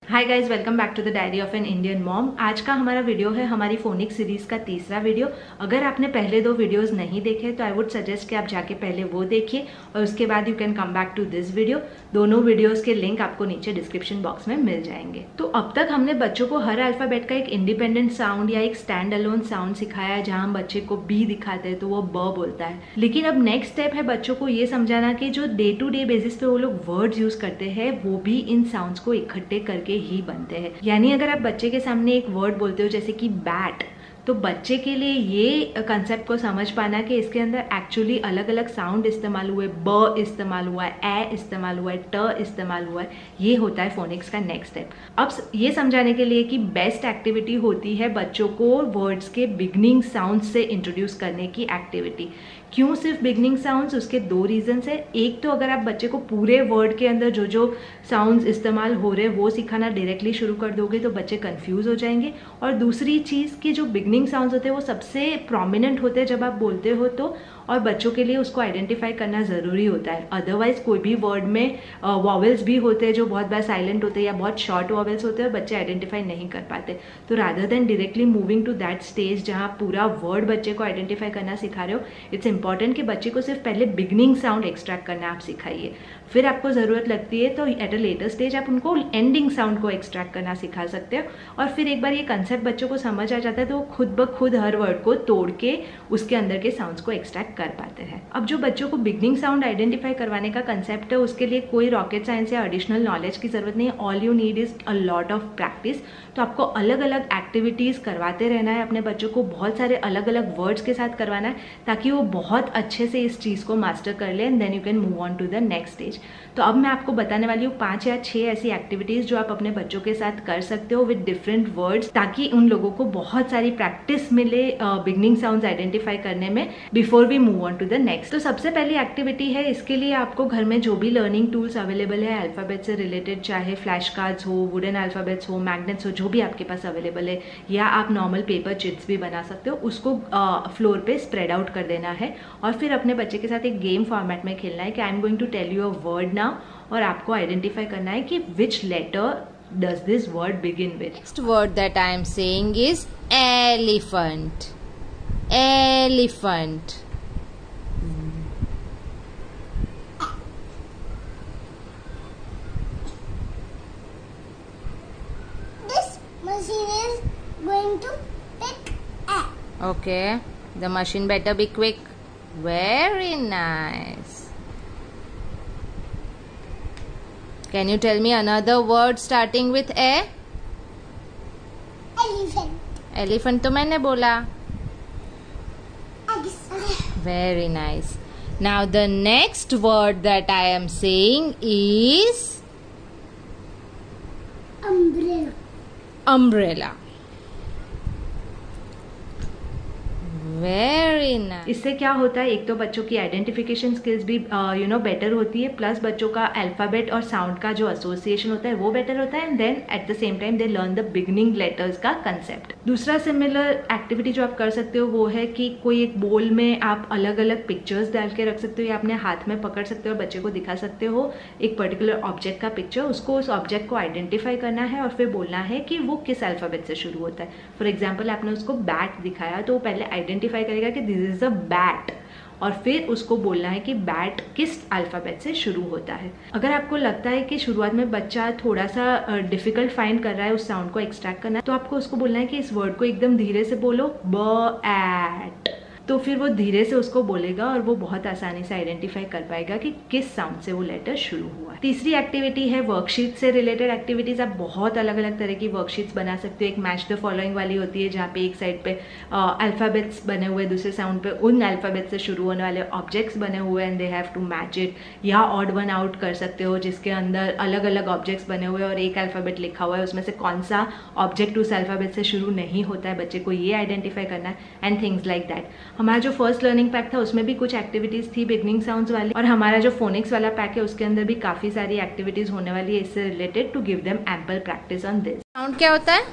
Hi guys, welcome back to the diary of an Indian mom. आज का हमारा video है हमारी फोनिक्स सीरीज का तीसरा वीडियो। अगर आपने पहले दो वीडियोस नहीं देखे तो आई वुड सजेस्ट कि आप जाके पहले वो देखिए और उसके बाद you can come back to this video. दोनों वीडियोस के लिंक आपको नीचे डिस्क्रिप्शन बॉक्स में मिल जाएंगे। तो अब तक हमने बच्चों को हर अल्फाबेट का एक इंडिपेंडेंट साउंड या एक स्टैंड अलोन साउंड सिखाया है। जहां हम बच्चे को बी दिखाते हैं तो वो ब बोलता है। लेकिन अब नेक्स्ट स्टेप है बच्चों को ये समझाना कि जो डे टू डे बेसिस पे वो लोग वर्ड्स यूज करते हैं वो भी इन साउंड्स को इकट्ठे करके ही बनते हैं। यानी अगर आप बच्चे के सामने एक वर्ड बोलते हो जैसे कि बैट, तो बच्चे के लिए ये कंसेप्ट को समझ पाना कि इसके अंदर एक्चुअली अलग अलग साउंड इस्तेमाल हुए, ब इस्तेमाल हुआ है, ए इस्तेमाल हुआ है, ट इस्तेमाल हुआ है, ये होता है फोनिक्स का नेक्स्ट स्टेप। अब ये समझाने के लिए कि बेस्ट एक्टिविटी होती है बच्चों को वर्ड्स के बिगनिंग साउंड से इंट्रोड्यूस करने की एक्टिविटी। क्यों सिर्फ बिगनिंग साउंड्स? उसके दो रीजंस है। एक तो अगर आप बच्चे को पूरे वर्ड के अंदर जो जो साउंड्स इस्तेमाल हो रहे हैं वो सिखाना डायरेक्टली शुरू कर दोगे तो बच्चे कंफ्यूज हो जाएंगे। और दूसरी चीज़ कि जो बिगनिंग साउंड्स होते हैं वो सबसे प्रोमिनेंट होते हैं जब आप बोलते हो तो, और बच्चों के लिए उसको आइडेंटिफाई करना ज़रूरी होता है। अदरवाइज कोई भी वर्ड में वॉवेल्स भी होते हैं जो बहुत बार साइलेंट होते हैं या बहुत शॉर्ट वॉवेल्स होते हैं और बच्चे आइडेंटिफाई नहीं कर पाते। तो rather than directly moving to that stage जहाँ पूरा वर्ड बच्चे को आइडेंटिफाई करना सिखा रहे हो, इट्स इंपॉर्टेंट कि बच्चे को सिर्फ पहले बिगनिंग साउंड एक्सट्रैक्ट करना आप सिखाइए। फिर आपको ज़रूरत लगती है तो एट अ लेटर स्टेज आप उनको एंडिंग साउंड को एक्सट्रैक्ट करना सिखा सकते हो। और फिर एक बार ये कंसेप्ट बच्चों को समझ आ जाता है तो वो खुद ब खुद हर वर्ड को तोड़ के उसके अंदर के साउंड्स को एक्सट्रैक्ट कर पाते हैं। अब जो बच्चों को बिगनिंग साउंड आइडेंटिफाई करवाने का कंसेप्ट है उसके लिए कोई रॉकेट साइंस या एडिशनल नॉलेज की जरूरत नहीं है। All you need is a lot of practice. तो आपको अलग अलग एक्टिविटीज़ करवाते रहना है अपने बच्चों को, बहुत सारे अलग अलग वर्ड्स के साथ करवाना है ताकि वो बहुत अच्छे से इस चीज़ को मास्टर कर ले and then you can move on to the next stage. तो अब मैं आपको बताने वाली हूँ 5 या 6 ऐसी एक्टिविटीज़ जो आप अपने बच्चों के साथ कर सकते हो विद डिफरेंट वर्ड्स, ताकि उन लोगों को बहुत सारी प्रैक्टिस मिले बिगनिंग साउंड्स आइडेंटिफाई करने में before we move on to the next. तो सबसे पहली एक्टिविटी है, इसके लिए आपको घर में जो भी लर्निंग टूल्स अवेलेबल है अल्फाबेट से रिलेटेड, चाहे फ्लैश कार्ड्स हो, वुडन अल्फाबेट्स हो, मैग्नेट्स हो, जो भी आपके पास अवेलेबल है, या आप नॉर्मल पेपर चिट्स भी बना सकते हो, उसको फ्लोर पे स्प्रेड आउट कर देना है और फिर अपने बच्चे के साथ एक गेम फॉर्मेट में खेलना है कि I am going to tell you a word now और आपको आइडेंटिफाई करना है कि which letter does this word begin with. Next word that I am saying is elephant. Elephant. This machine is going to pick a. Okay, the machine better be quick. Very nice. Can you tell me another word starting with A? Elephant. Elephant तो मैंने बोला. Elephant. Very nice. Now the next word that I am saying is Umbrella. umbrella. Very nice. इससे क्या होता है, एक तो बच्चों की आइडेंटिफिकेशन स्किल्स भी बेटर होती है, प्लस बच्चों का अल्फाबेट और साउंड का जो एसोसिएशन होता है वो बेटर होता है and then at the same time they learn the beginning letters का कंसेप्ट। दूसरा सिमिलर एक्टिविटी जो आप कर सकते हो वो है कि कोई एक बोल में आप अलग अलग पिक्चर्स डाल के रख सकते हो या अपने हाथ में पकड़ सकते हो और बच्चे को दिखा सकते हो एक पर्टिकुलर ऑब्जेक्ट का पिक्चर। उसको उस ऑब्जेक्ट को आइडेंटिफाई करना है और फिर बोलना है कि वो किस अल्फाबेट से शुरू होता है। फॉर एग्जाम्पल आपने उसको बैट दिखाया तो वो पहले आइडेंटिफाई करेगा कि दिस इज अ बैट और फिर उसको बोलना है कि बैट किस अल्फाबेट से शुरू होता है। अगर आपको लगता है कि शुरुआत में बच्चा थोड़ा सा डिफिकल्ट फाइंड कर रहा है उस साउंड को एक्सट्रैक्ट करना, तो आपको उसको बोलना है कि इस वर्ड को एकदम धीरे से बोलो, ब एट। तो फिर वो धीरे से उसको बोलेगा और वो बहुत आसानी से आइडेंटिफाई कर पाएगा कि किस साउंड से वो लेटर शुरू हुआ है। तीसरी एक्टिविटी है वर्कशीट से रिलेटेड एक्टिविटीज। आप बहुत अलग अलग तरह की वर्कशीट्स बना सकते हो। एक मैच द फॉलोइंग वाली होती है जहाँ पे एक साइड पे अल्फाबेट्स बने हुए, दूसरे साउंड पे उन अल्फाबेट से शुरू होने वाले ऑब्जेक्ट्स बने हुए and they have to match it. या ऑड वन आउट कर सकते हो जिसके अंदर अलग अलग ऑब्जेक्ट्स बने हुए और एक अल्फाबेट लिखा हुआ है, उसमें से कौन सा ऑब्जेक्ट उस अल्फाबेट से शुरू नहीं होता है, बच्चे को ये आइडेंटिफाई करना है एंड थिंग्स लाइक दैट। हमारा जो फर्स्ट लर्निंग पैक था उसमें भी कुछ एक्टिविटीज थी बिगनिंग साउंड्स वाली, और हमारा जो फोनिक्स वाला पैक है उसके अंदर भी काफी सारी एक्टिविटीज होने वाली है इससे related to give them ample practice on this. Sound क्या होता है?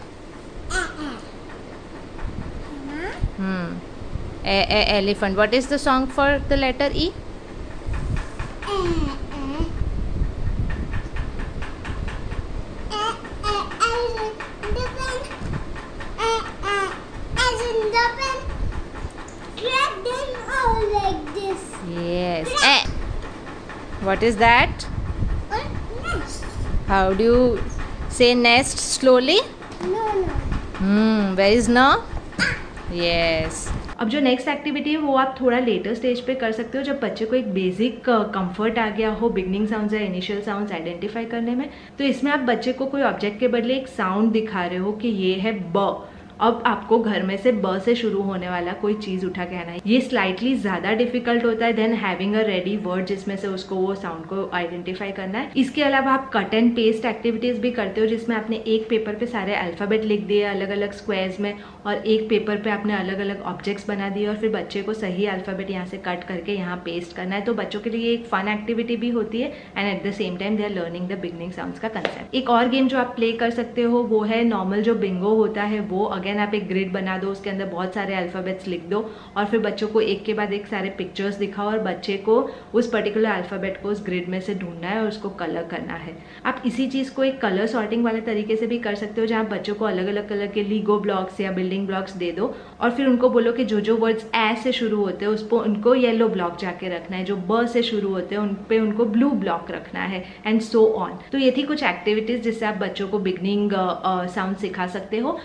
Elephant. What is the song for the letter E? What is that? Nest. How do you say nest slowly? No. Where is no? Yes. अब जो next activity है वो आप थोड़ा later stage पे कर सकते हो, जब बच्चे को एक बेसिक कंफर्ट आ गया हो बिगनिंग साउंड्स या इनिशियल साउंड्स आइडेंटिफाई करने में। तो इसमें आप बच्चे को कोई ऑब्जेक्ट के बदले एक साउंड दिखा रहे हो कि ये है ब। अब आपको घर में से ब से शुरू होने वाला कोई चीज उठा के आना है। ये स्लाइटली ज्यादा डिफिकल्ट होता है than having a ready word जिसमें से उसको वो साउंड को आइडेंटिफाई करना है। इसके अलावा आप कट एंड पेस्ट एक्टिविटीज भी करते हो, जिसमें आपने एक पेपर पे सारे अल्फाबेट लिख दिए अलग अलग स्क्वायर्स में, और एक पेपर पे आपने अलग अलग ऑब्जेक्ट्स बना दिए, और फिर बच्चे को सही अल्फाबेट यहाँ से कट करके यहाँ पेस्ट करना है। तो बच्चों के लिए एक फन एक्टिविटी भी होती है and at the same time they are learning the beginning sounds का कंसेप्ट। एक और गेम जो आप प्ले कर सकते हो वो है नॉर्मल जो बिंगो होता है वो। अगेन आप एक ग्रिड बना दो, उसके अंदर बहुत सारे अल्फाबेट्स लिख दो और फिर बच्चों को एक के बाद एक सारे पिक्चर्स दिखाओ और बच्चे को उस पर्टिकुलर अल्फाबेट को उस ग्रिड में से ढूंढना है और उसको कलर करना है। आप इसी चीज को एक कलर सॉर्टिंग वाले तरीके से भी कर सकते हो, जहां बच्चों को अलग अलग कलर के लीगो ब्लॉक्स या बिल्डिंग ब्लॉक्स दे दो और फिर उनको बोलो कि जो वर्ड्स ए से शुरू होते हैं उस पर उनको येलो ब्लॉक जाके रखना है, जो ब से शुरू होते हैं उन पे उनको ब्लू ब्लॉक रखना है एंड सो ऑन। तो ये थी कुछ एक्टिविटीज जिससे आप बच्चों को बिगनिंग साउंड सिखा सकते हो।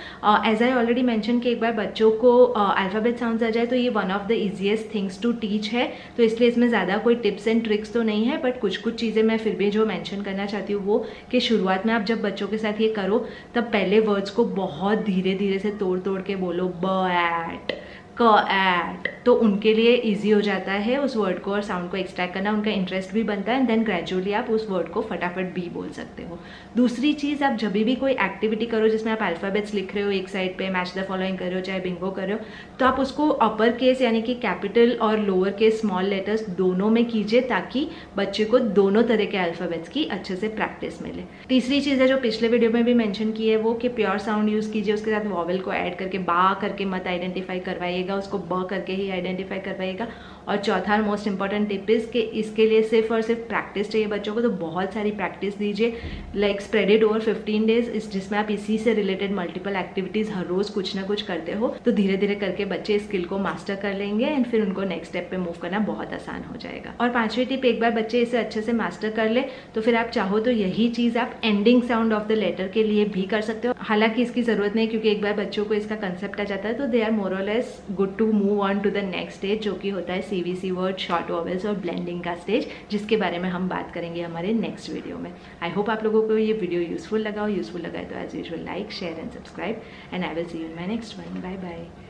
एज आई ऑलरेडी मेंशन कि एक बार बच्चों को अल्फाबेट साउंड्स आ जाए तो ये one of the easiest things to teach है, तो इसलिए इसमें ज़्यादा कोई टिप्स एंड ट्रिक्स तो नहीं है, बट कुछ चीज़ें मैं फिर भी जो मेंशन करना चाहती हूँ वो कि शुरुआत में आप जब बच्चों के साथ ये करो तब पहले वर्ड्स को बहुत धीरे धीरे से तोड़ तोड़ के बोलो, बैट क एट, तो उनके लिए इजी हो जाता है उस वर्ड को और साउंड को एक्सट्रैक्ट करना, उनका इंटरेस्ट भी बनता है एंड देन ग्रेजुअली आप उस वर्ड को फटाफट भी बोल सकते हो। दूसरी चीज़, आप जब भी कोई एक्टिविटी करो जिसमें आप अल्फाबेट्स लिख रहे हो एक साइड पे, मैच द फॉलोइंग कर रहे हो चाहे बिंगो कर रहे हो, तो आप उसको अपर केस यानी कि कैपिटल और लोअर केस स्मॉल लेटर्स दोनों में कीजिए ताकि बच्चे को दोनों तरह के अल्फाबेट्स की अच्छे से प्रैक्टिस मिले। तीसरी चीज़ है जो पिछले वीडियो में भी मेंशन की है वो कि प्योर साउंड यूज कीजिए, उसके साथ वॉवेल को ऐड करके बा करके मत आइडेंटिफाई करवाइएगा, उसको ब करके ही आइडेंटिफाई करवाइएगा। और चौथा और मोस्ट इंपॉर्टेंट टिप इज कि इसके लिए सिर्फ और सिर्फ प्रैक्टिस चाहिए बच्चों को, तो बहुत सारी प्रैक्टिस दीजिए, like spread it over 15 days, जिसमें आप इसी से रिलेटेड मल्टीपल एक्टिविटीज हर रोज कुछ ना कुछ करते हो, तो धीरे धीरे करके बच्चे स्किल को मास्टर कर लेंगे एंड फिर उनको नेक्स्ट स्टेप पे मूव करना बहुत आसान हो जाएगा। और पांचवी टिप, एक बार बच्चे इसे अच्छे से मास्टर कर ले तो फिर आप चाहो तो यही चीज आप ending sound of the letter के लिए भी कर सकते हो। हालांकि इसकी जरूरत नहीं क्योंकि एक बार बच्चों को इसका कंसेप्ट आ जाता है तो दे are more or less good to move on to the next stage, जो कि होता है CVC वर्ड, शॉर्ट वॉवेल्स और ब्लेंडिंग का स्टेज, जिसके बारे में हम बात करेंगे हमारे नेक्स्ट वीडियो में। आई होप आप लोगों को ये वीडियो यूजफुल लगा है तो as usual like, share and subscribe and I will see you in my next one. Bye bye.